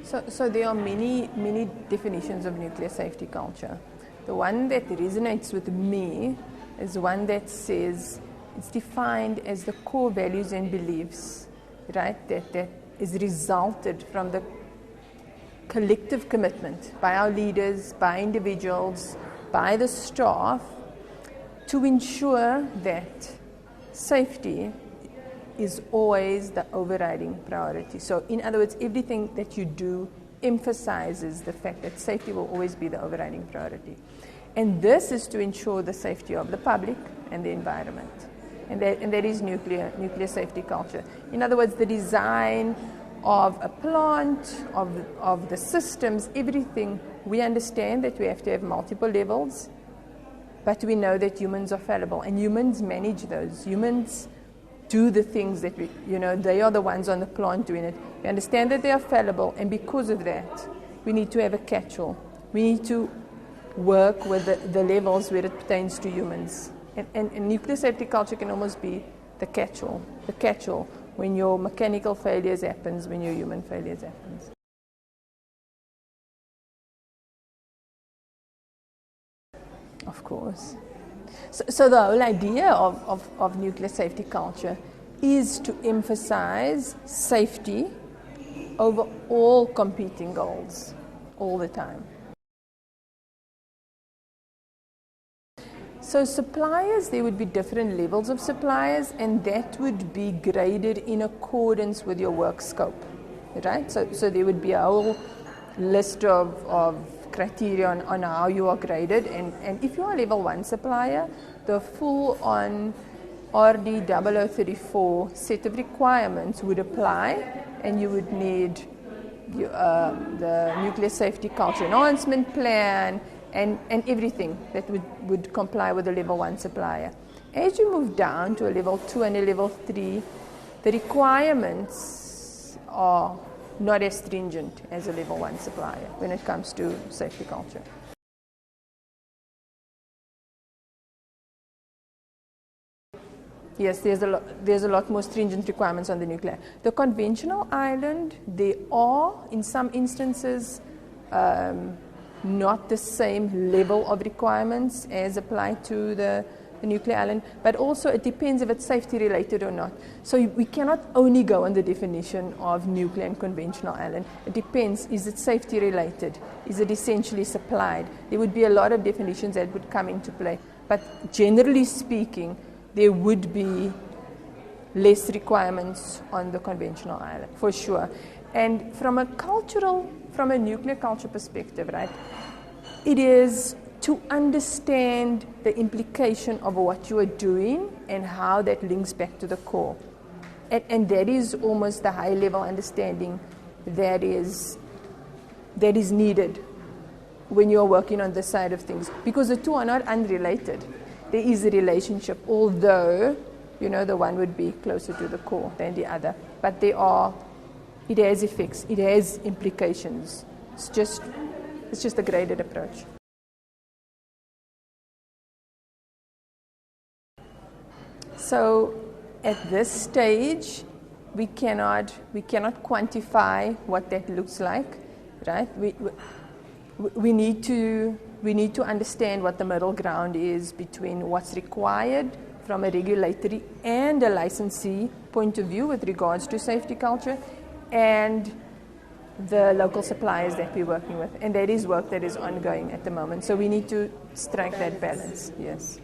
So there are many definitions of nuclear safety culture. The one that resonates with me is one that says it's defined as the core values and beliefs, right, that is resulted from the collective commitment by our leaders, by individuals, by the staff to ensure that safety is always the overriding priority. So in other words, everything that you do emphasizes the fact that safety will always be the overriding priority. And this is to ensure the safety of the public and the environment. And that is nuclear safety culture. In other words, the design of a plant, of the systems, everything, we understand that we have to have multiple levels, but we know that humans are fallible, and humans manage those. Humans do the things that they are the ones on the plant doing it. We understand that they are fallible, and because of that, we need to have a catch-all. We need to work with the levels where it pertains to humans. And nuclear safety culture can almost be the catch-all when your mechanical failures happens, when your human failures happens. Of course. So the whole idea of nuclear safety culture is to emphasize safety over all competing goals all the time. So suppliers, there would be different levels of suppliers, and that would be graded in accordance with your work scope, right? So there would be a whole list of criteria on how you are graded, and if you are a level 1 supplier, the full on RD 0034 set of requirements would apply, and you would need the nuclear safety culture enhancement plan and everything that would comply with a level 1 supplier. As you move down to a level 2 and a level 3, the requirements are not as stringent as a level 1 supplier when it comes to safety culture. Yes, there's a lot more stringent requirements on the nuclear. The conventional island, there are, in some instances, not the same level of requirements as applied to the nuclear island, but also it depends if it's safety related or not. So we cannot only go on the definition of nuclear and conventional island. It depends, is it safety related? Is it essentially supplied? There would be a lot of definitions that would come into play. But generally speaking, there would be less requirements on the conventional island, for sure. And from a nuclear culture perspective, right, it is to understand the implication of what you are doing and how that links back to the core. And that is almost the high level understanding that is needed when you are working on this side of things, because the two are not unrelated. There is a relationship, although the one would be closer to the core than the other, but it has effects, it has implications. It's just a graded approach. So at this stage, we cannot quantify what that looks like, right? We need to understand what the middle ground is between what's required from a regulatory and a licensee point of view with regards to safety culture, and the local suppliers that we're working with. And that is work that is ongoing at the moment. So we need to strike that balance, yes.